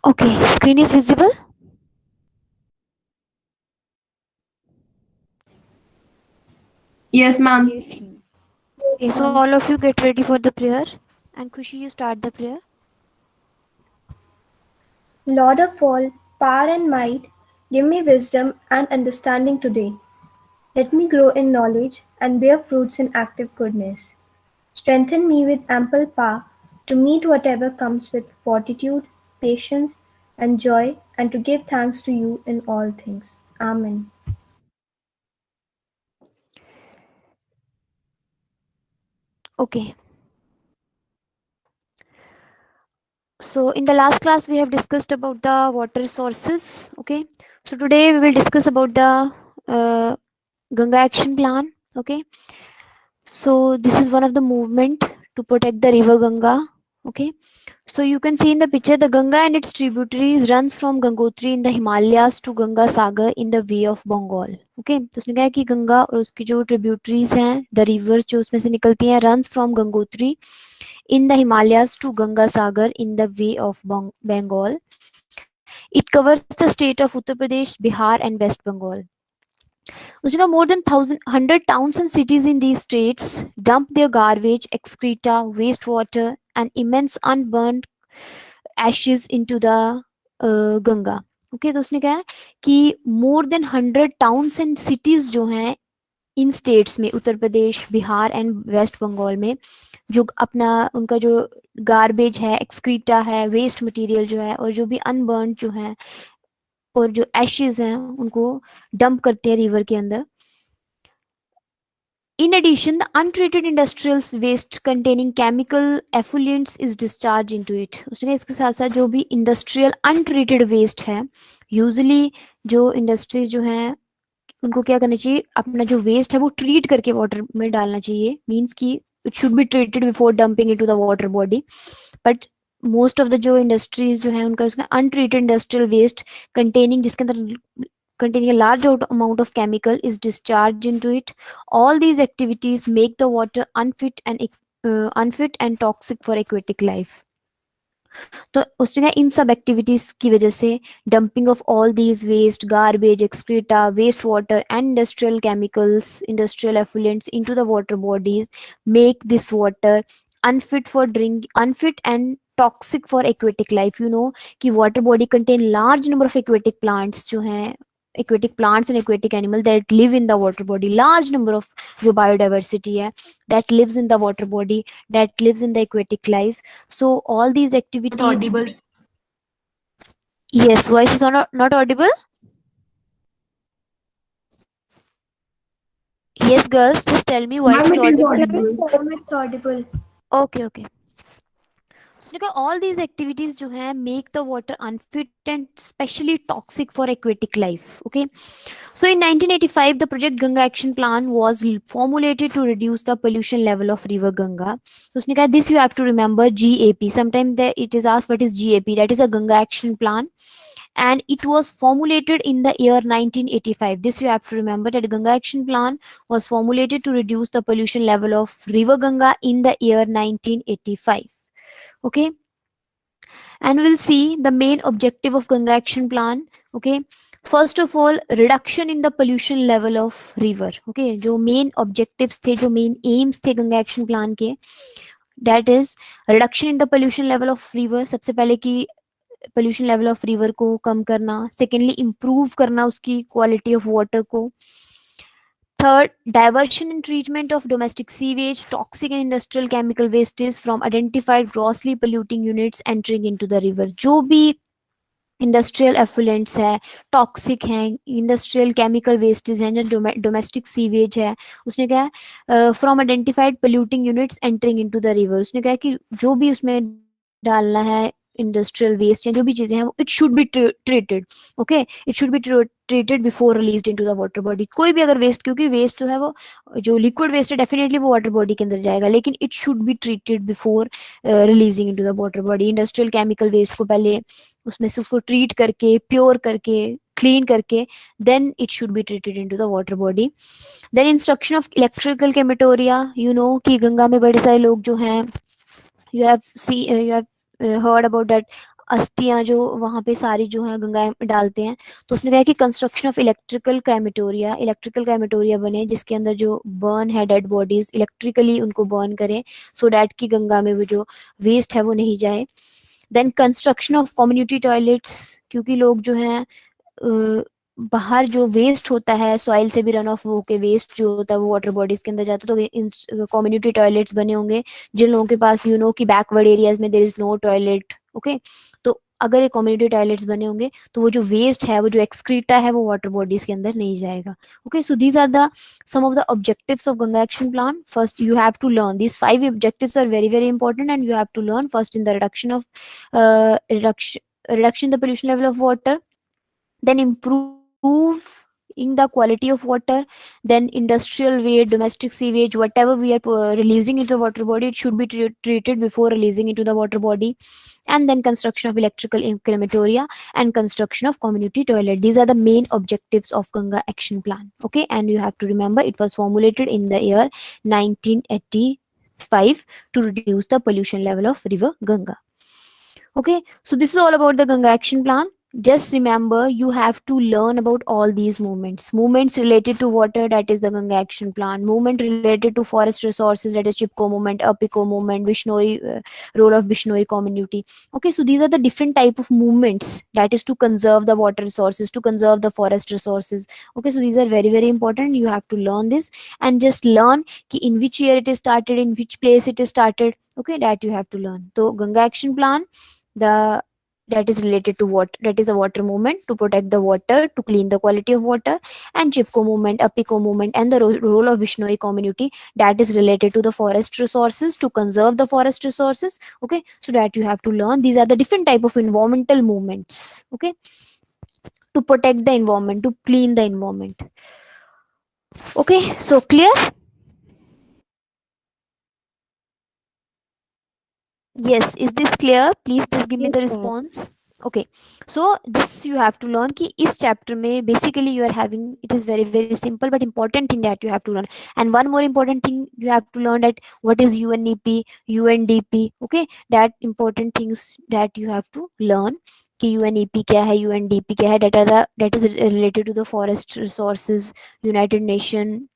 Okay, screen is visible. Yes, ma'am. Okay, so all of you get ready for the prayer. And Kushi, you start the prayer. Lord of all, power and might, give me wisdom and understanding today. Let me grow in knowledge and bear fruits in active goodness. Strengthen me with ample power to meet whatever comes with fortitude, patience, and joy, and to give thanks to you in all things. Amen. Okay, so in the last class we have discussed about the water sources. Okay, so today we will discuss about the uh, Ganga Action Plan. Okay, so this is one of the movement to protect the river Ganga. Okay, so you can see in the picture the Ganga and its tributaries runs from Gangotri in the Himalayas to Ganga Sagar in the Bay of Bengal. Okay, तो उसने कहा है कि गंगा और उसकी जो tributaries हैं the reverse जो उसमें से निकलती हैं runs from Gangotri in the Himalayas to Ganga Sagar in the Bay of Bengal. It covers the state of Uttar Pradesh, Bihar, and West Bengal. उसने कहा more than 100 towns and cities in these states dump their garbage, excreta, wastewater, and immense unburned ashes into the Ganga. Okay तो उसने कहा कि more than 100 towns and cities जो हैं इन states में Uttar Pradesh Bihar and waste Bengal में जो अपना उनका जो गार्बेज है एक्सक्रीटा है वेस्ट मटेरियल जो है और जो भी अनबर्न जो है और जो एशेज हैं उनको डंप करते हैं रिवर के अंदर. In addition, the untreated industrial waste containing chemical effluents is discharged into it. उसने कहा इसके साथ साथ जो भी इंडस्ट्रियल अनट्रीटेड वेस्ट है यूजुअली जो इंडस्ट्रीज जो हैं उनको क्या करना चाहिए अपना जो वेस्ट है वो ट्रीट करके वाटर में डालना चाहिए मीन्स कि it should be treated before dumping into the water body but most of the जो इंडस्ट्रीज जो है उनका उसका अनट्रीटेड इंडस्ट्रियल वेस्ट कंटेनिंग जिसके अंदर containing a large amount of chemical is discharged into it. All these activities make the water unfit and toxic for aquatic life. तो उसने कहा इन सब एक्टिविटीज की वजह से dumping of all these waste garbage excreta waste water and industrial chemicals industrial effluents into the water bodies make this water unfit for drink unfit and toxic for aquatic life. You know कि water body contain large number of aquatic plants जो हैं aquatic plants and aquatic animals that live in the water body. Large number of जो biodiversity है that lives in the water body, that lives in the aquatic life. So all these Not activities. audible. Yes, voice is not audible. Yes, girls, just tell me voice Ma'am, is it is audible. audible. It's audible. Okay, okay. देखो all these activities जो है make the water unfit and especially toxic for aquatic life. Okay, so in 1985 the project Ganga action plan was formulated to reduce the pollution level of river Ganga. So उसने कहा this you have to remember GAP. Sometimes it is asked what is GAP. That is a Ganga action plan and it was formulated in the year 1985. This you have to remember that Ganga action plan was formulated to reduce the pollution level of river Ganga in the year 1985. Okay, and we'll see the main objective of Ganga action plan. Okay, first of all reduction in the pollution level of river. Okay, जो main objectives थे जो main aims थे Ganga action plan के that is reduction in the pollution level of river. सबसे पहले कि pollution level of river को कम करना सेकेंडली इम्प्रूव करना उसकी क्वालिटी ऑफ वाटर को third diversion and treatment of domestic sewage toxic and industrial chemical wastes from identified grossly polluting units entering into the river. जो भी इंडस्ट्रियल एफुलेंट्स है toxic हैं industrial chemical wastage हैं जो domestic sewage है उसने कहा from identified polluting units entering into the river. उसने कहा कि जो भी उसमें डालना है इंडस्ट्रियल वेस्ट या जो भी चीजें हैं it should be treated. Okay, it should be treated before released into the water body. कोई भी अगर वेस्ट क्योंकि वेस्ट जो है वो जो लिक्विड वेस्ट है डेफिनेटली वो वाटर बॉडी के अंदर जाएगा लेकिन it should be treated before releasing into the water body. Industrial chemical waste को पहले उसमें से उसको ट्रीट करके प्योर करके क्लीन करके then it should be treated into the water body. Then instruction of electrical crematoria. You know कि गंगा में बड़े सारे लोग जो हैं you have heard about that अस्थियां जो वहां पे सारी जो है गंगा में डालते हैं। तो उसने कहा कि कंस्ट्रक्शन ऑफ इलेक्ट्रिकल क्रेमेटोरिया बने जिसके अंदर जो बर्न है डेड बॉडीज इलेक्ट्रिकली उनको बर्न करें, सो डैट कि गंगा में वो जो वेस्ट है वो नहीं जाए। Then construction of community toilets, क्योंकि लोग जो हैं बाहर जो वेस्ट होता है सॉइल से भी रन ऑफ होके वेस्ट जो होता है वो वाटर बॉडीज के अंदर जाता है, तो कम्युनिटी टॉयलेट्स बने होंगे जिन लोगों के पास कि बैकवर्ड एरियाज में there is no toilet. Okay, तो अगर ये कम्युनिटी टॉयलेट्स बने होंगे तो वो जो वेस्ट है वो जो एक्सक्रीटा है वो वाटर बॉडीज के अंदर नहीं जाएगा। Okay, so these are the some of the objectives of Ganga Action Plan. First, you have to learn these five objectives are very very important, and you have to learn first in the reduction the pollution level of water, then improve in the quality of water, then industrial waste, domestic sewage, whatever we are releasing into the water body, it should be treated before releasing into the water body, and then construction of electrical crematoria and construction of community toilet. These are the main objectives of Ganga Action Plan. Okay, and you have to remember it was formulated in the year 1985 to reduce the pollution level of river Ganga. Okay, so this is all about the Ganga Action Plan. Just remember, you have to learn about all these movements related to water, that is the Ganga Action Plan, movement related to forest resources, that is Chipko movement, Apiko movement, Bishnoi role of Bishnoi community. Okay, so these are the different type of movements, that is to conserve the water resources, to conserve the forest resources. Okay, so these are very very important. You have to learn this, and just learn ki in which year it is started, in which place it is started. Okay, that you have to learn. So Ganga Action Plan, the that is related to water, that is a water movement to protect the water, to clean the quality of water, and Chipko movement, Apiko movement, and the role of Vishnoi community, that is related to the forest resources, to conserve the forest resources. Okay, so that you have to learn. These are the different type of environmental movements. Okay, to protect the environment, to clean the environment. Okay, so clear? Yes, is this clear? Please just give me the Yes, ma'am. response. Okay, so this you have to learn कि इस chapter में basically you are having, it is very very simple but important thing that you have to learn. And one more important thing you have to learn, that what is UNEP, UNDP. Okay, that important things that you have to learn कि UNEP क्या है, UNDP क्या है, that is related to the forest resources, United Nation,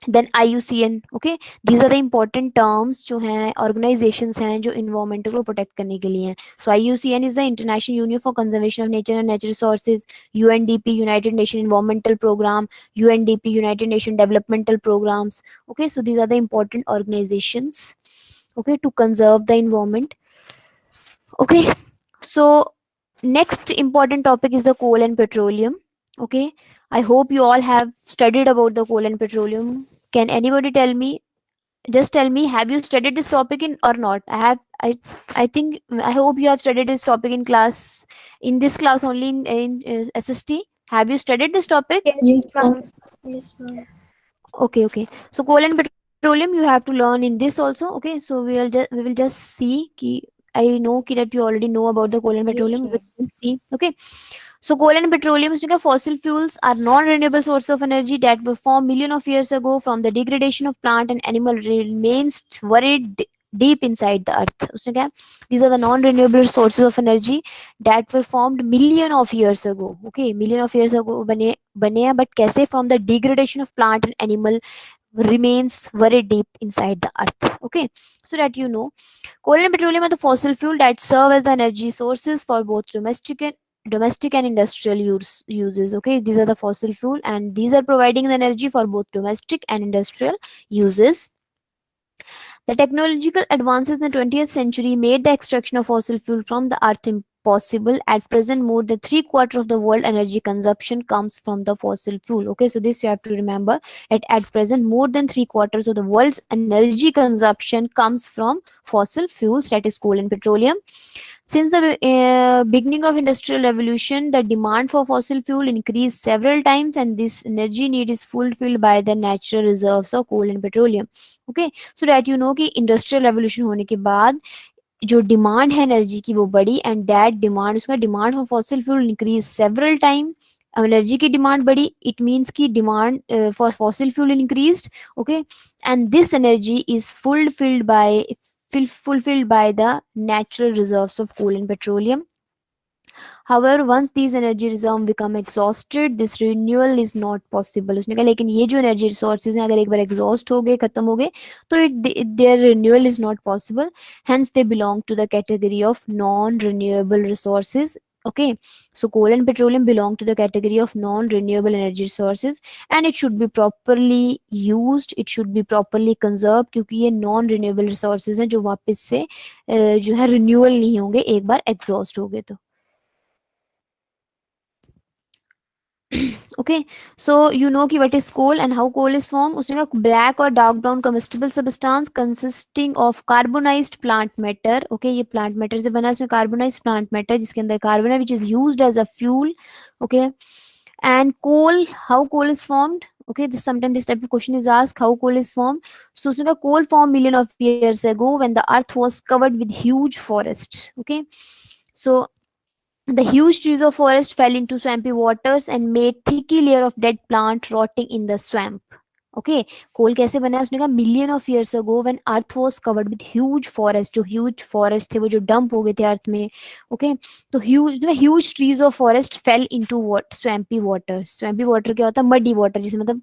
then IUCN. Okay, these are the important terms जो हैं, organisations हैं जो environment को प्रोटेक्ट करने के लिए हैं. So IUCN is the international union for conservation of nature and natural resources, UNDP United Nation environmental program, UNDP United Nation developmental programs. Okay, so these are the important organizations, okay, to conserve the environment. Okay, so next important topic is the coal and petroleum. Okay, I hope you all have studied about the coal and petroleum. Can anybody tell me, just tell me, have you studied this topic in or not? I think, I hope you have studied this topic in class, in this class only, in SST. Have you studied this topic? Yes, ma'am. Yes, ma'am. Okay, okay, so coal and petroleum you have to learn in this also. Okay, so we will just see ki, I know ki that you already know about the coal and Yes, petroleum. We ma'am. will see. Okay, so coal and petroleum is like fossil fuels are non-renewable source of energy that were formed million of years ago from the degradation of plant and animal remains buried deep inside the earth. उसने क्या, these are the non-renewable sources of energy that were formed million of years ago. Okay, million of years ago बने हैं, but कैसे, from the degradation of plant and animal remains very deep inside the earth. Okay, so that you know, coal and petroleum are the fossil fuel that serve as the energy sources for both domestic and industrial uses. Okay, these are the fossil fuel and these are providing the energy for both domestic and industrial uses. The technological advances in the 20th century made the extraction of fossil fuel from the earth impossible. At present, more than three-quarters of the world energy consumption comes from the fossil fuel. Okay, so this you have to remember, that at present, more than three-quarters of the world's energy consumption comes from fossil fuels, that is coal and petroleum. Since the beginning of industrial revolution, the demand for fossil fuel increased several times, and this energy need is fulfilled by the natural reserves of coal and petroleum. Okay, so that you know कि industrial revolution होने के बाद जो demand है energy की वो बढ़ी, and that demand, उसका demand for fossil fuel increase several time. Energy की डिमांड बढ़ी, इट मीन्स की demand for fossil fuel increased. Okay, and this energy is fulfilled by the natural reserves of coal and petroleum. However, once these energy reserves become exhausted, this renewal is not possible. उसने कहा लेकिन ये जो energy resources हैं अगर एक बार exhaust हो गए, खत्म हो गए, तो their renewal is not possible. Hence, they belong to the category of non-renewable resources. Okay, so coal and petroleum belong to the category of non-renewable energy resources, and it should be properly used. It should be properly conserved क्योंकि ये non-renewable resources हैं जो वापस से जो है renewal नहीं होंगे एक बार exhaust हो गए तो. Okay, so you know कि what is coal and how coal is formed. उसने कहा black और dark brown combustible substance consisting of carbonized plant matter. Okay, ये plant matter से बना है, उसमें carbonized plant matter जिसके अंदर carbon है, which is used as a fuel. Okay, and coal, how coal is formed. Okay, this sometimes this type of question is asked, how coal is formed. So उसने कहा coal formed million of years ago when the earth was covered with huge forests. Okay, so the huge trees of forest fell into swampy waters and made thicky layer of dead plant rotting in the swamp. Okay, coal कैसे बना है उसने कहा million of years ago when earth was covered with huge forest, जो huge forest थे वो जो dump हो गए थे अर्थ में. ओके, तो huge trees of forest fail into swampy water. Swampy water क्या होता है, मडी वाटर, जिसमें मतलब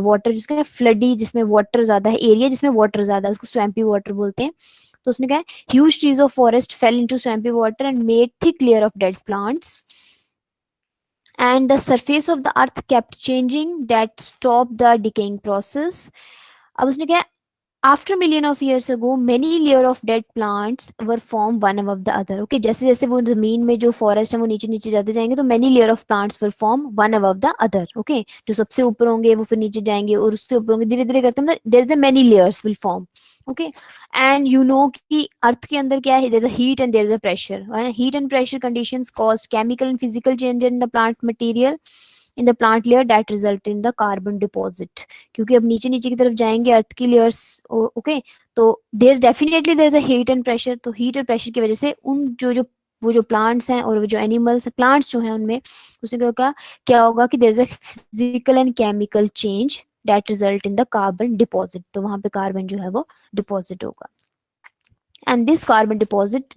वाटर जिसका फ्लडी, जिसमें वाटर ज्यादा है, एरिया जिसमें वाटर ज्यादा है, उसको स्वैम्पी वाटर बोलते हैं. तो उसने कहा huge trees of forest fell into swampy water and made thick layer of dead plants, and the surface of the earth kept changing that stopped the decaying process. अब उसने क्या, after million of years ago many layer of dead plants were formed one above the other. Okay, जैसे जैसे वो जमीन में जो forest है वो नीचे नीचे जाते जाएंगे तो many layer of plants were formed one above the other. Okay, जो सबसे ऊपर होंगे वो फिर नीचे जाएंगे और उससे ऊपर होंगे, धीरे धीरे करते हैं, मतलब there is a many layers will form. Okay, and you know कि अर्थ के अंदर क्या है, there is a heat and there is a pressure, and heat and pressure conditions caused chemical and physical change in the plant material in the plant layer that result in the carbon deposit. क्योंकि अब नीचे नीचे की तरफ जाएंगे earth की layers. Okay, तो there definitely there is a heat and pressure. तो हीट और प्रेशर की वजह से उन जो जो वो जो प्लांट्स हैं और वो जो एनिमल्स प्लांट्स जो हैं उनमें उसने क्या होगा कि there is a physical and chemical change that result in the carbon deposit. तो वहां पे कार्बन जो है वो डिपॉजिट होगा. And this carbon deposit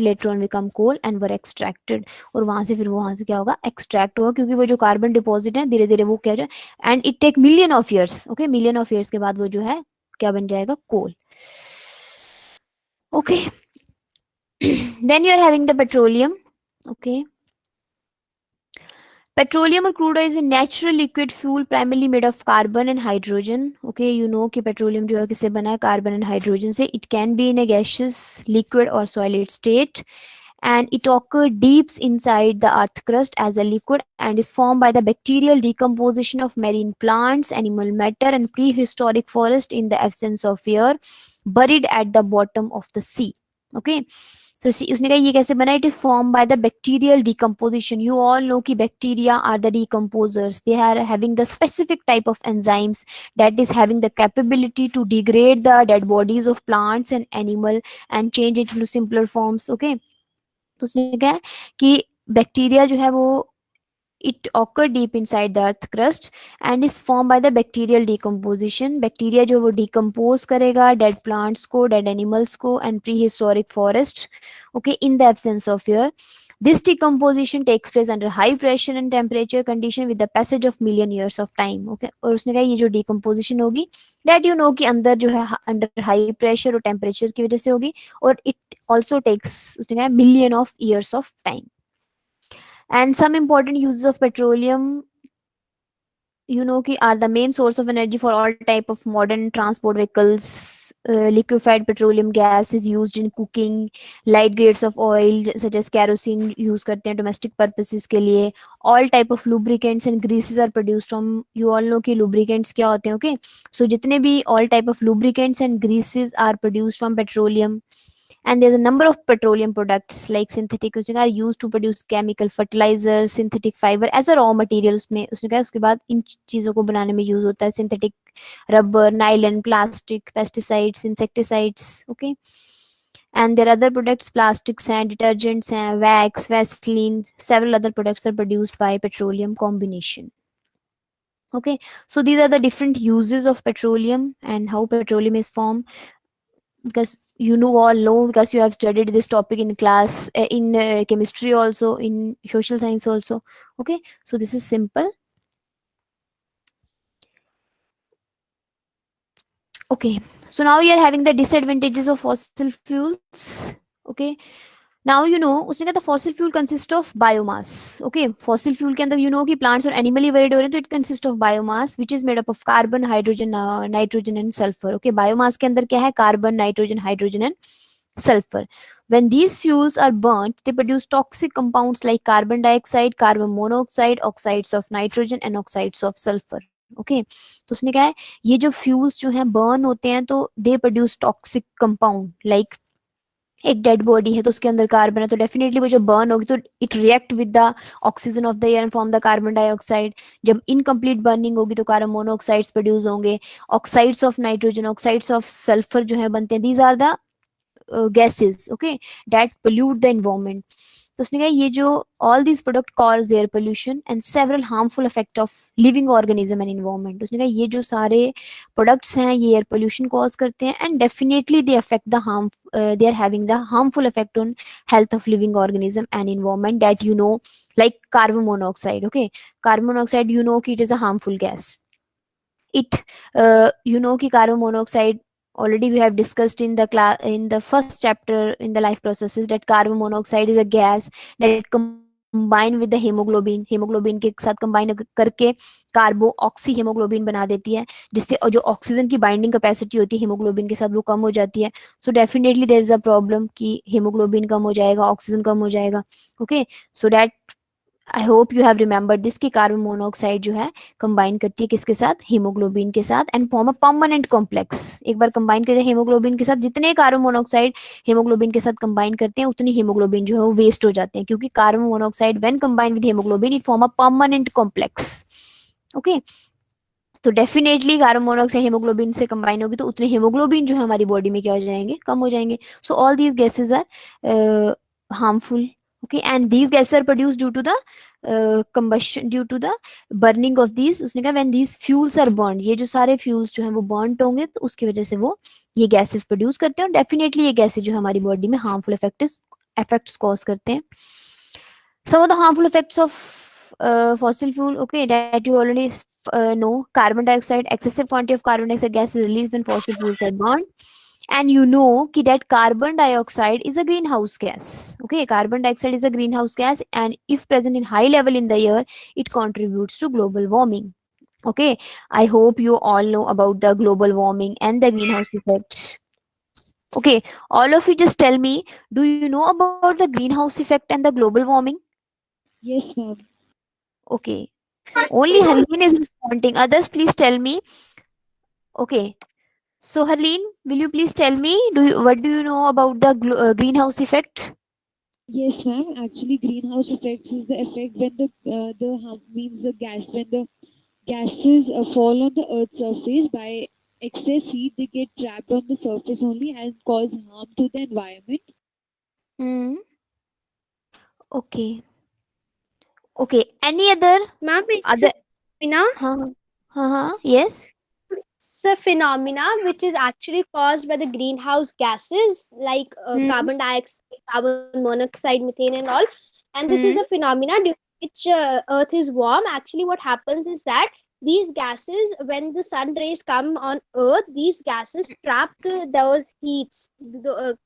later on become coal and were extracted. और वहां से फिर वहां से क्या होगा, एक्सट्रैक्ट होगा, क्योंकि वो जो कार्बन डिपॉजिट है धीरे धीरे वो क्या जो है, and it take million of years. Okay, million of years के बाद वो जो है क्या बन जाएगा, coal. Okay, then you are having the petroleum. Okay, petroleum or crude oil is a natural liquid fuel primarily made of carbon and hydrogen. Okay, you know कि petroleum जो है किससे बना है, carbon and hydrogen से. It can be in a gaseous, liquid or solid state, and it occurs deep inside the earth crust as a liquid and is formed by the bacterial decomposition of marine plants, animal matter and prehistoric forest in the absence of air, buried at the bottom of the sea. Okay, तो उसने कहा ये कैसे बना, it is form by the bacterial decomposition. You all know कि bacteria are the decomposers. They are having the specific type of enzymes that is having the capability to degrade the dead bodies of plants and animal and change it into simpler forms. Okay, तो उसने कहा कि bacteria जो है वो it occur deep inside the earth crust and is formed by the bacterial decomposition. Bacteria जो वो decompose करेगा डेड प्लांट्स को, डेड एनिमल्स को and pre historic forest. Okay, in the absence of air. This decomposition takes place under high pressure and temperature condition with the passage of million years of time. Okay, और उसने कहा ये जो decomposition होगी that you know कि अंदर जो है under high pressure और temperature की वजह से होगी, और it also takes उसने कहा million of years of time. And some important uses of petroleum, you know ki are the main source of energy for all type of modern transport vehicles. Liquefied petroleum gas is used in cooking. Light grades of oil such as kerosene use करते हैं domestic purposes के लिए. All type of lubricants and greases are produced from, you all know कि lubricants क्या होते हैं. Okay, so जितने भी all type of lubricants and greases are produced from petroleum. And there's a number of petroleum products like synthetic which are used to produce chemical fertilizers, synthetic fiber as a raw material. उसमें उसने कहा उसके बाद इन चीज़ों को बनाने में use होता है synthetic rubber, nylon, plastic, pesticides, insecticides. Okay, and there are other products, plastics and detergents and wax, Vaseline, several other products are produced by petroleum combination. Okay, so these are the different uses of petroleum and how petroleum is formed. because you know all know, because you have studied this topic in class, in chemistry also, in social science also. Okay, so this is simple. Okay, so now you are having the disadvantages of fossil fuels. Okay, now you know उसने कहा था fossil fuel consist of biomass. Okay, fossil fuel के अंदर you know कि plants और animal ही varied हो रहे हैं, तो it consists of biomass which is made up of carbon, hydrogen, nitrogen and sulfur. Okay, biomass के अंदर क्या है? Carbon, nitrogen, hydrogen and sulfur. When these fuels are burnt, they produce toxic compounds like carbon dioxide, carbon monoxide, oxides of nitrogen and oxides of sulfur. Okay, तो उसने कहा है ये जो फ्यूल्स जो हैं बर्न होते हैं तो they produce toxic compound like एक डेड बॉडी है तो उसके अंदर कार्बन है, तो डेफिनेटली वो जब बर्न होगी तो it react with the oxygen of the air and form the carbon dioxide. जब इनकम्प्लीट बर्निंग होगी तो कार्बन मोनोऑक्साइड्स प्रोड्यूस होंगे, oxides of nitrogen, oxides of sulphur जो है बनते हैं. These are the gases, okay, that pollute the environment. तो उसने कहा ये जो all these product cause air pollution and several harmful effect of living organism and environment. उसने कहा ये जो सारे products हैं ये air pollution cause करते हैं and definitely they affect the harm, they are having the harmful effect on health of living organism and environment, that you know, like carbon monoxide. Okay, carbon monoxide you know कि it is a harmful gas. It you know कि carbon monoxide already we have discussed in the class in the first chapter in the life processes, that carbon monoxide is a gas that combine with the hemoglobin के साथ combine करके कार्बो oxy haemoglobin बना देती है, जिससे जो oxygen की binding capacity होती है हेमोग्लोबिन के साथ वो कम हो जाती है. So definitely there is a problem कि हेमोग्लोबिन कम हो जाएगा, ऑक्सीजन कम हो जाएगा. Okay, so that I hope you have remembered this कि कार्बन मोनोऑक्साइड जो है कंबाइन करती है किसके साथ? हीमोग्लोबिन के साथ and form a permanent complex. एक बार कंबाइन करते हैं हीमोग्लोबिन के साथ, जितने कार्बन मोनोऑक्साइड हीमोग्लोबिन के साथ कंबाइन करते हैं उतनी हीमोग्लोबिन जो है वो वेस्ट हो जाते हैं, क्योंकि carbon monoxide when combine with haemoglobin it form a permanent complex. Okay, तो डेफिनेटली कार्बन मोनोऑक्साइड हीमोग्लोबिन से कंबाइन होगी तो उतने हीमोग्लोबिन जो है हमारी बॉडी में क्या हो जाएंगे? कम हो जाएंगे. So all these gases are harmful. Okay, and these gases are produced due to the combustion, due to the burning of these. उसने कहा when these fuels are burned, ये जो सारे fuels जो हैं वो burnt होंगे तो उसकी वजह से वो ये gases produce करते हैं और definitely ये gases जो हमारी body में harmful effects cause करते हैं. Some of the harmful effects of fossil fuel, okay, that you already know: carbon dioxide, excessive quantity of carbon dioxide gas is released when fossil fuels are burned. And you know that carbon dioxide is a greenhouse gas. Okay, carbon dioxide is a greenhouse gas, and if present in high level in the air, it contributes to global warming. Okay, I hope you all know about the global warming and the greenhouse effects. Okay, all of you just tell me, do you know about the greenhouse effect and the global warming? Yes, ma'am. Okay, only Harleen is responding. Others, please tell me. Okay, so Harleen, will you please tell me, what do you know about the greenhouse effect? Yes, ma'am. Actually, greenhouse effects is the effect when the means the gas when the gases fall on the Earth's surface by excess heat. They get trapped on the surface only and cause harm to the environment. Hmm. Okay. Okay. Any other? Ma'am, it's a Other? phenomena. Huh? Huh? Yes. It's a phenomena which is actually caused by the greenhouse gases like Hmm. carbon dioxide, carbon monoxide, methane, and all. And this is a Hmm. phenomena due to which Earth is warm. Actually, what happens is that these gases, when the sun rays come on Earth, these gases trap those heats,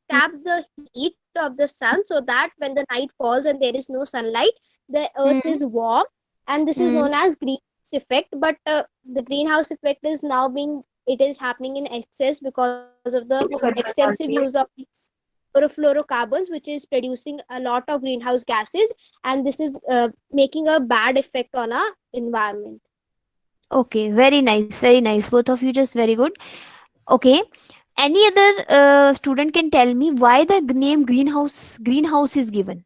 trap the heat of the sun, so that when the night falls and there is no sunlight, the Earth Hmm. is warm, and this is Hmm. known as greenhouse effect. But the greenhouse effect is now being it is happening in excess because of the extensive use of these chlorofluorocarbons, which is producing a lot of greenhouse gases, and this is making a bad effect on our environment. Okay. Very nice. Very nice. Both of you just very good. Okay. Any other student can tell me why the name greenhouse is given?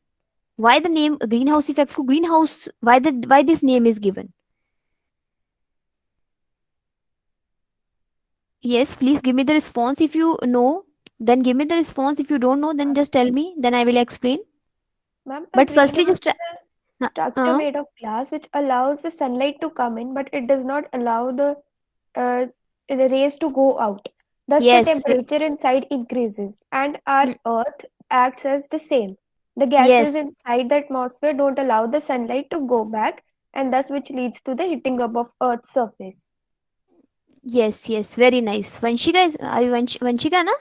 Why the name greenhouse effect को greenhouse? Why this name is given? Yes, please give me the response if you know. Then give me the response. If you don't know, then just tell me. Then I will explain. Ma'am, a But firstly, greenhouse just is a uh, structure uh, made of glass which allows the sunlight to come in, but it does not allow the rays to go out. Thus, the Yes. temperature inside increases, and our Hmm. Earth acts as the same. The gases Yes. inside the atmosphere don't allow the sunlight to go back, and thus, which leads to the heating up of Earth's surface. Yes. Yes. Very nice. Vanshika is, are you Vanshika ना?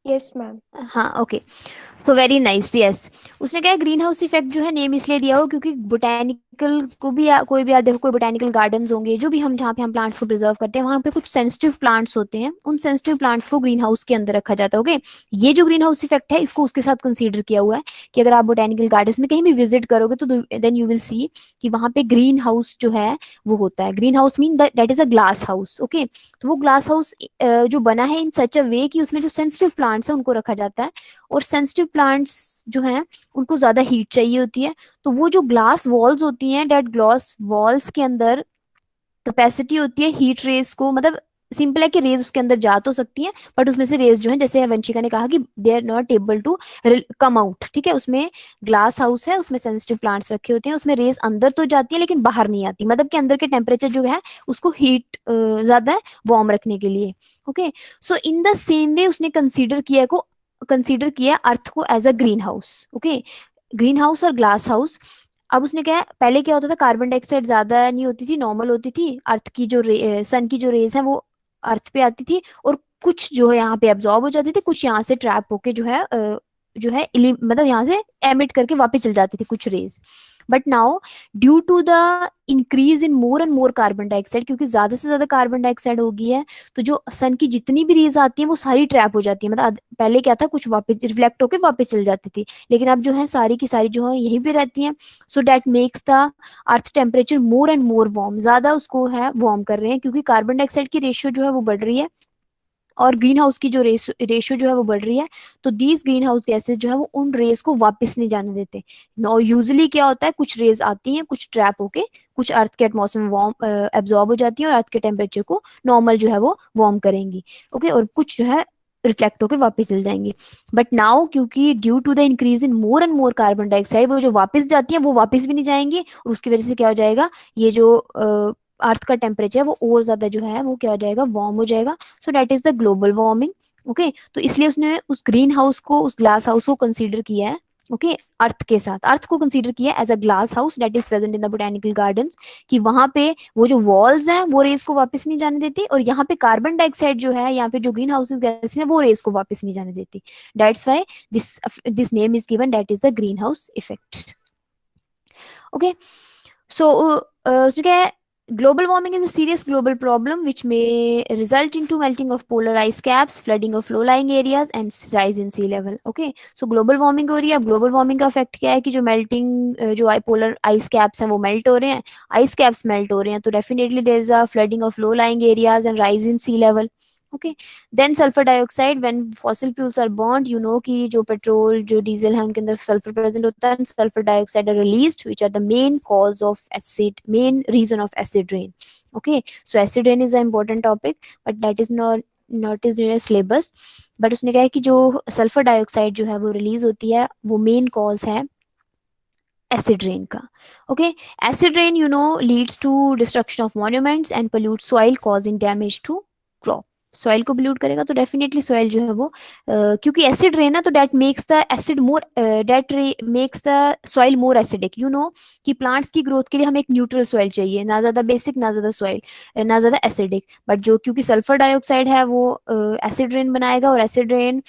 Yes, ma'am. हाँ, okay. So very nice, yes. उसने कहा green house effect जो है name इसलिए दिया हो क्योंकि बोटेनिकल को भी कोई भी देखो, कोई बोटेनिकल गार्डन्स होंगे जो भी हम जहाँ पे हम प्लांट्स को प्रिजर्व करते हैं, वहाँ पे कुछ सेंसिटिव प्लांट्स होते हैं, उन सेंसिटिव प्लांट्स को ग्रीन हाउस के अंदर रखा जाता है। ओके, ये जो ग्रीन हाउस इफेक्ट है इसको उसके साथ कंसीडर किया हुआ है कि अगर आप बोटेनिकल गार्डन्स में कहीं भी विजिट करोगे तो देन यू विल सी कि वहाँ पे ग्रीन हाउस जो है वो होता है। Green house mean that is a glass house. Okay, तो वो ग्लास हाउस जो बना है इन सच अ वे कि उसमें जो सेंसिटिव प्लांट्स है उनको रखा जाता है, और सेंसिटिव प्लांट्स जो हैं उनको ज्यादा हीट चाहिए होती है। तो वो जो ग्लास वॉल्स होती हैं, डेट ग्लास वॉल्स के अंदर कैपेसिटी होती है हीट रेज को, मतलब सिंपल है कि रेज उसके अंदर जा तो सकती हैं, बट उसमें से रेज जो है, जैसे वंशिका ने कहा कि they are not able to come out. ठीक है, उसमें ग्लास हाउस है, उसमें सेंसिटिव प्लांट्स रखे होते हैं, उसमें रेज अंदर तो जाती है लेकिन बाहर नहीं आती, मतलब कि अंदर के टेम्परेचर जो है उसको हीट ज्यादा है वार्म रखने के लिए। Okay, so in the same way उसने कंसीडर किया अर्थ को as a green house. Okay, green house और ग्लास हाउस। अब उसने क्या है, पहले क्या होता था, कार्बन डाइऑक्साइड ज्यादा नहीं होती थी, नॉर्मल होती थी, अर्थ की जो सन की जो रेज है वो अर्थ पे आती थी, और कुछ जो है यहाँ पे एब्जॉर्ब हो जाती थी, कुछ यहाँ से ट्रैप होके मतलब यहाँ से एमिट करके वापस चल जाती थी कुछ rays. But now due to the increase in more and more carbon dioxide, क्योंकि ज्यादा से ज्यादा कार्बन डाइऑक्साइड हो गई है, तो जो सन की जितनी भी रेज आती है वो सारी ट्रैप हो जाती है। मतलब पहले क्या था, कुछ वापस रिफ्लेक्ट होके वापस चल जाती थी, लेकिन अब जो है सारी की सारी जो है यहीं पे रहती हैं। So that makes the earth temperature more and more warm, ज्यादा उसको है वार्म कर रहे हैं, क्योंकि कार्बन डाइऑक्साइड की रेशियो जो है वो बढ़ रही है और ग्रीन हाउस की जो रेशियो जो है वो बढ़ रही है। तो दीज ग्रीन हाउस गैसेज जो है वो उन रेस को वापस नहीं जाने देते। नो, यूजुअली क्या होता है, कुछ रेज आती हैं, कुछ ट्रैप होके कुछ अर्थ के एटमॉस्फेयर में वार्म एब्जॉर्ब हो जाती है और अर्थ के टेम्परेचर को नॉर्मल जो है वो वार्म करेंगी। ओके, और कुछ जो है रिफ्लेक्ट होकर वापस चल जाएंगे। बट नाउ क्योंकि due to the increase in more and more carbon dioxide, वो जो वापस जाती है वो वापस भी नहीं जाएंगी, और उसकी वजह से क्या हो जाएगा, ये जो अर्थ का टेम्परेचर है वो और ज्यादा जो है वो क्या हो जाएगा, वार्म हो जाएगा। So that is the global warming. Okay, तो इसलिए उसने उस ग्रीन हाउस को, उस ग्लास हाउस को कंसीडर किया है। ओके, अर्थ के साथ अर्थ को कंसीडर किया as a glass house that is present in the botanical gardens, कि वहां पे वो जो वॉल्स हैं वो रेस को वापस नहीं जाने देती, और यहाँ पे कार्बन डाइऑक्साइड जो है या फिर जो ग्रीन हाउस गैसेस है वो रेस को वापस नहीं जाने देती। That's why this this name is given, that is the green house effect. Okay, so उसने क्या है, global warming is a serious global problem which may result into melting of polar ice caps, flooding of low-lying areas and rise in sea level. Okay, so global warming हो रही है। अब global warming का effect क्या है कि जो melting जो polar ice caps हैं वो melt हो रहे हैं, ice caps melt हो रहे हैं, तो definitely there is a flooding of low-lying areas and rise in sea level. Okay, then sulphur dioxide, when fossil fuels are burned, you know कि जो पेट्रोल जो डीजल है उनके अंदर सल्फर प्रेजेंट होता है, sulphur dioxide are released which are the main cause of acid, main reason of acid rain. Okay, so acid rain is a important topic but that is not is in syllabus. But उसने कहा है कि जो sulphur dioxide जो है वो release होती है वो मेन कॉज है एसिड रेन का। Okay, acid rain you know leads to destruction of monuments and pollute soil causing damage to crop. Soil को पोल्यूट करेगा तो डेफिनेटली सॉइल जो है वो क्योंकि एसिड रेन है तो that makes the acid more, that makes the soil more acidic. You know कि प्लांट्स की ग्रोथ के लिए हमें एक न्यूट्रल सॉइल चाहिए, ना ज्यादा बेसिक ना ज्यादा सॉइल, ना ज्यादा एसिडिक। बट जो क्योंकि सल्फर डाइऑक्साइड है वो एसिड रेन बनाएगा, और एसिड रेन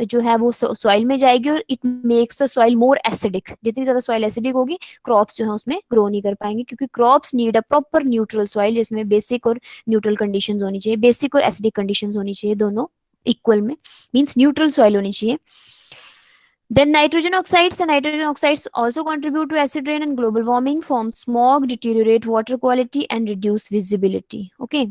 जो है वो सॉइल में जाएगी और it makes the soil more acidic. जितनी ज्यादा सॉइल एसिडिक होगी क्रॉप्स जो है उसमें ग्रो नहीं कर पाएंगे, क्योंकि crops need a proper neutral soil जिसमें बेसिक और न्यूट्रल कंडीशंस होनी चाहिए, बेसिक और एसिडिक कंडीशंस होनी चाहिए, दोनों इक्वल में, मींस न्यूट्रल सॉइल होनी चाहिए। Then nitrogen oxides. The nitrogen oxides also contribute to acid rain and global warming, form smog, deteriorate water quality and reduce visibility. Okay.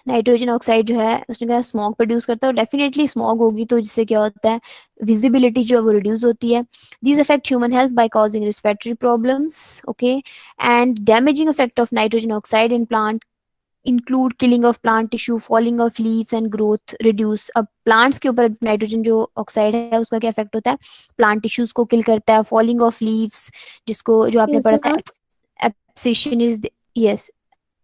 Nitrogen oxide जो है उसने कहा स्मॉग प्रोड्यूस करता है, और डेफिनेटली स्मॉग होगी तो जिससे क्या होता है, विजिबिलिटी जो है वो रिड्यूस होती है। These affect human health by causing respiratory problems. Okay, and damaging effect of nitrogen oxide in plant include killing of plant tissue, falling of leaves and growth reduce. अब प्लांट्स के ऊपर nitrogen जो oxide है उसका क्या effect होता है, plant tissues को किल करता है, फॉलिंग ऑफ लीव्स, जिसको जो आपने पढ़ा था एब्सेशन इज, यस,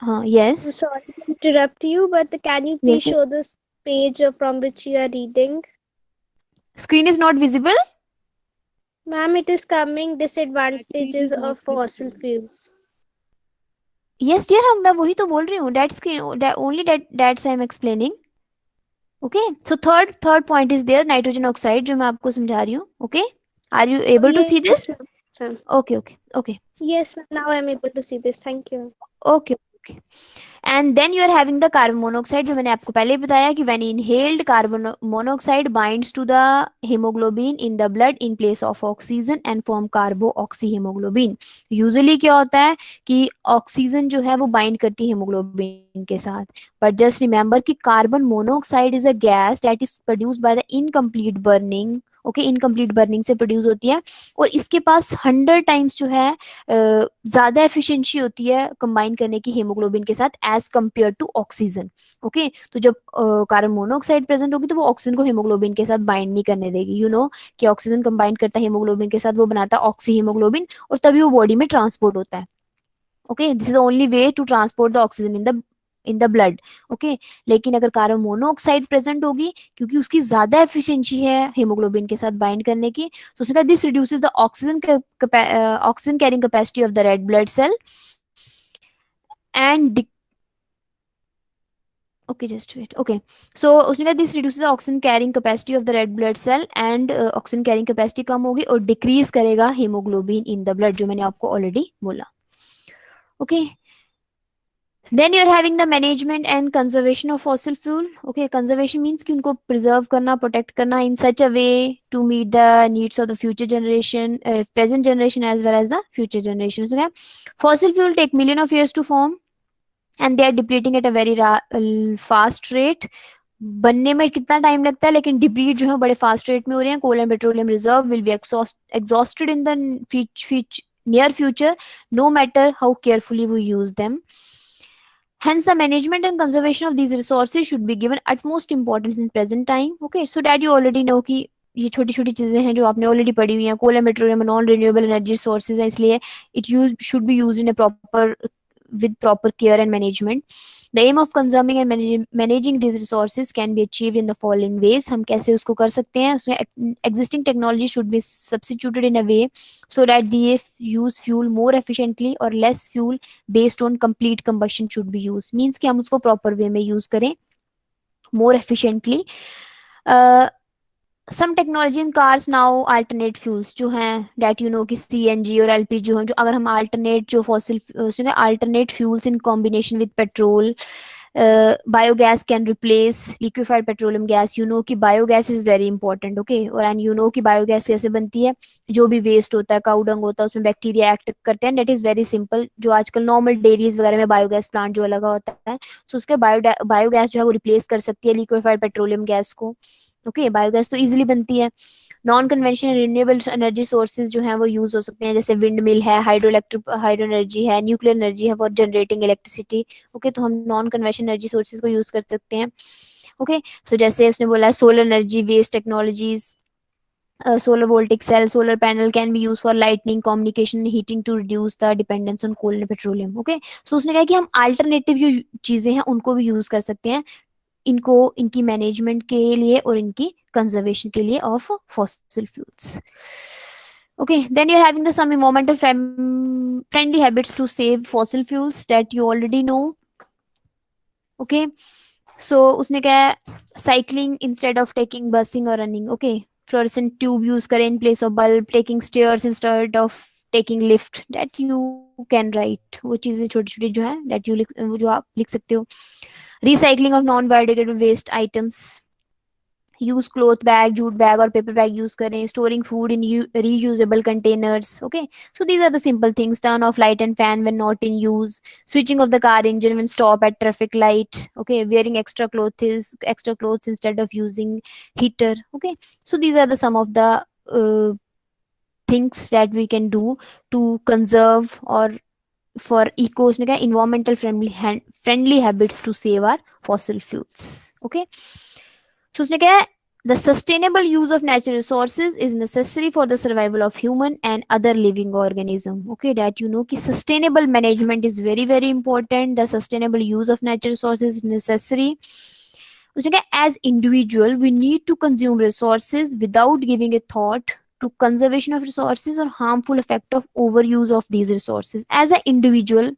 हाँ, yes, Sorry to interrupt you, but can you please yes, show this page from which you are reading. Screen is not visible. Ma'am, it is coming That page disadvantages is not of fossil visible. fuels. Yes dear, हम मैं वही तो बोल रही हूँ. That screen, that only that's I am explaining. Okay, so third point is there, nitrogen oxide, जो मैं आपको समझा रही हूँ. Okay, are you Oh, able to see yes, this? ma'am. Ma'am. Okay. Yes, ma'am. Now I'm able to see this. Thank you. Okay. And then you are having the carbon monoxide, जो मैंने आपको पहले ही बताया कि when inhaled carbon monoxide binds to the haemoglobin in the blood in place of oxygen and form carboxyhaemoglobin. Usually क्या होता है कि ऑक्सीजन जो है वो बाइंड करती है हेमोग्लोबिन के साथ, बट जस्ट रिमेंबर कि carbon monoxide is a gas that is produced by the incomplete burning. Okay, incomplete burning से प्रोड्यूस होती है और इसके पास 100 टाइम्स जो है ज्यादा एफिशिएंसी होती है कंबाइन करने की हेमोग्लोबिन के साथ as compare to oxygen. Okay, तो जब कार्बन मोनोऑक्साइड प्रेजेंट होगी तो वो ऑक्सीजन को हेमोग्लोबिन के साथ बाइंड नहीं करने देगी. यू नो कि ऑक्सीजन कंबाइन करता है हेमोग्लोबिन के साथ, वो बनाता है ऑक्सी हेमोग्लोबिन और तभी वो बॉडी में ट्रांसपोर्ट होता है. Okay, this is the only way to transport the oxygen in the blood. Okay, लेकिन अगर कार्बन मोनोऑक्साइड प्रेजेंट होगी क्योंकि उसकी ज्यादा एफिशिएंसी है हेमोग्लोबिन के साथ बाइंड करने की, तो उसने कहा this reduces the oxygen carrying capacity of the red blood cell and okay just wait okay so उसने कहा this reduces the oxygen carrying capacity of the red blood cell and oxygen carrying capacity कम होगी और decrease करेगा haemoglobin in the blood, जो मैंने आपको already बोला. Okay, then you're having the management and conservation of fossil fuel. Okay, conservation means कि उनको preserve करना, protect करना in such a way to meet the needs of the future generation, present generation as well as the future generations. Okay, fossil fuel take million of years to form and they are depleting at a very fast rate. बनने में कितना time लगता है, लेकिन deplete जो है बड़े fast rate में हो रहे हैं. Coal and petroleum reserve will be exhausted in the near future, no matter how carefully we use them. Hence, the management and conservation of these resources should be given utmost importance in present time. Okay, so that you already know कि ये छोटी छोटी चीजें हैं जो आपने already पढ़ी हुई हैं. Coal and petroleum non renewable energy resources है, इसलिए it use should be use in a proper with proper care and management. The aim of conserving and managing these resources can be achieved in the following ways. हम कैसे उसको कर सकते हैं? उसमें existing technology should be substituted in a way so that they use fuel more efficiently or less fuel based on complete combustion should be used. Means कि हम उसको proper way में use करें more efficiently. Some technology in cars now alternate fuels जो हैं that you know कि CNG और LPG जो हैं, जो अगर हम अल्टरनेट जो fossil alternate fuels in combination with petrol, biogas can replace liquefied petroleum gas. You know कि biogas is very important. Okay, और एंड यू नो कि बायोगैस कैसे बनती है. जो भी वेस्ट होता है, काऊ डंग होता है, उसमें बैक्टीरिया एक्ट करते हैं. That is very simple. जो आजकल नॉर्मल डेयरीज वगैरह में बायोगैस प्लांट जो लगा होता है, सो उसके बायोगैस जो है वो रिप्लेस कर सकती है लिक्विफाइड पेट्रोलियम गैस को. ओके, बायोगैस तो इजीली बनती है. Non conventional renewable energy sources जो हैं वो यूज हो सकते हैं, जैसे विंड मिल है, हाइड्रो एनर्जी है, न्यूक्लियर एनर्जी है फॉर जनरेटिंग इलेक्ट्रिसिटी. ओके, तो हम नॉन कन्वेंशनल एनर्जी सोर्सेज को यूज कर सकते हैं. ओके, सो जैसे उसने बोला है solar energy, waste technologies, solar voltaic cell, solar panel can be used for lighting, communication, heating to reduce the dependence on coal and petroleum. Okay, so उसने कहा कि हम अल्टरनेटिव जो चीजें हैं उनको भी यूज कर सकते हैं, इनको इनकी मैनेजमेंट के लिए और इनकी कंजर्वेशन के लिए of fossil fuels. Okay, then you're having the some environmental friendly habits to save fossil fuels that you already know. Okay, so उसने क्या cycling instead of taking busing or running. Okay, fluorescent tube use करें in place of bulb, taking stairs instead of taking lift. That you can write. वो चीजें छोटी छोटी जो है that you वो जो आप लिख सकते हो. Recycling of non biodegradable waste items. Use cloth bag, jute bag और पेपर बैग यूज करें. Storing food in reusable containers. Okay, so these are the simple things. Turn off light and fan when not in use. Switching off the car engine when stop at traffic light. Okay, wearing extra clothes instead of using heater. Okay, so these are the some of the things that we can do to conserve or for ecos environmental friendly habits to save our fossil fuels. Okay, so उसने क्या है, the sustainable use of natural resources is necessary for the survival of human and other living organism. Okay, that you know कि sustainable management is very very important. The sustainable use of natural resources is necessary उसने कहा as individual we need to consume resources without giving a thought to conservation of resources or harmful effect of overuse of these resources. As an individual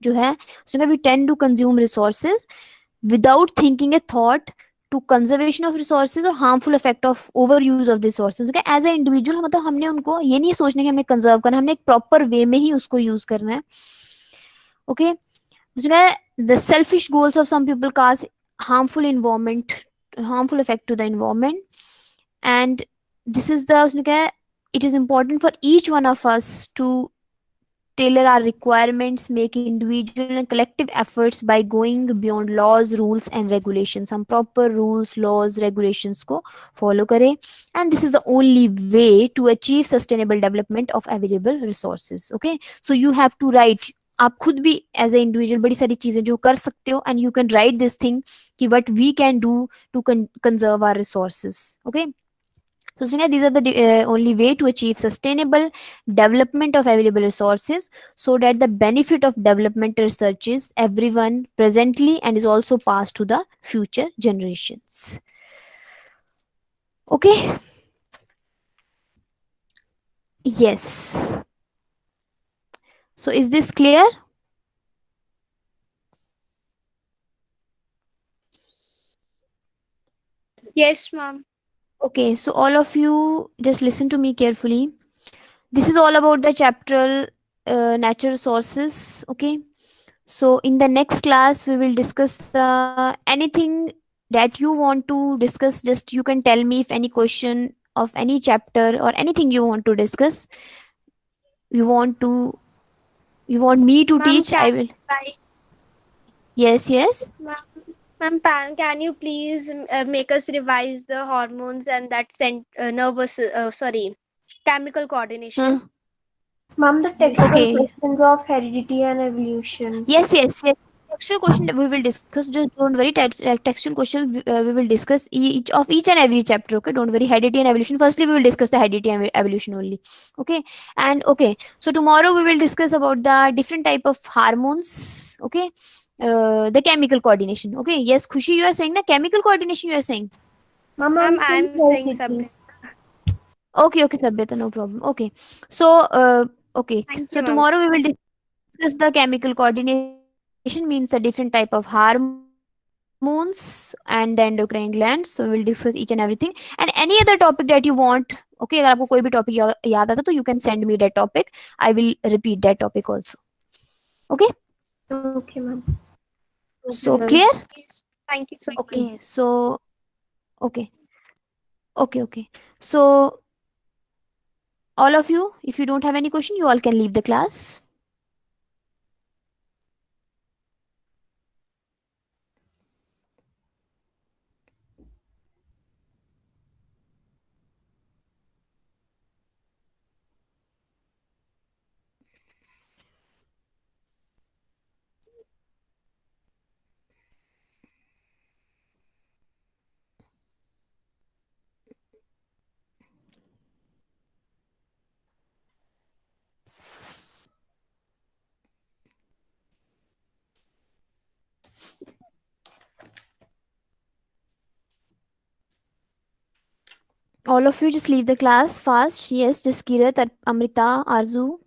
जो है उसने कहा we tend to consume resources without thinking a thought to conservation of resources or harmful effect of overuse of the resources. Okay? As an individual मतलब हमने उनको ये नहीं सोचना कि हमने कंजर्व करना, हमने एक प्रॉपर वे में ही उसको यूज करना है. Okay, the selfish goals of some people cause harmful environment, harmful effect to the environment. And this is the उसने कहा it is important for each one of us to tailor our requirements, make individual and collective efforts by going beyond laws, rules and regulations. हम proper rules, laws, regulations को follow करें. And this is the only way to achieve sustainable development of available resources. Okay, so you have to write. आप खुद भी as a individual बड़ी सारी चीजें जो कर सकते हो, and you can write this thing कि what we can do to conserve our resources. Okay, so Sneha, these are the only way to achieve sustainable development of available resources, so that the benefit of development researches everyone presently and is also passed to the future generations. Okay. Yes. So is this clear? Yes, ma'am. Okay, so all of you just listen to me carefully. This is all about the chapter natural resources. Okay, so in the next class we will discuss the anything that you want to discuss. Just you can tell me if any question of any chapter or anything you want to discuss. You want to, you want me to Ma'am, teach, I will. Yes, yes. Can you please make us revise the hormones and that nervous, sorry, chemical coordination? Huh. Ma'am, the textual Okay. questions of heredity and evolution. Yes, yes, yes. Textual question we will discuss. Just don't worry. Textual question we will discuss each and every chapter. Okay, don't worry. Heredity and evolution. Firstly, we will discuss the heredity and evolution only. Okay, and okay. So tomorrow we will discuss about the different type of hormones. Okay, the chemical coordination. Okay. Yes, Khushi, you are saying the chemical coordination. You are saying. Ma'am, Ma'am, I'm saying I'm saying heredity. something. Okay, okay, Sabhyata, no problem. Okay. So okay. Thank So you, ma'am. tomorrow we will discuss the chemical coordination, means the different type of hormones and the endocrine glands. So we will discuss each and everything. And any other topic that you want, okay, अगर आपको कोई भी topic याद आता तो you can send me that topic. I will repeat that topic also. Okay. Okay, ma'am. So clear? Yes. Thank you so much. Okay. So okay. Okay. Okay. So all of you, if you don't have any question, you all can leave the class. All of you just leave the class fast. Yes, just Kirat, Amrita, Arzu.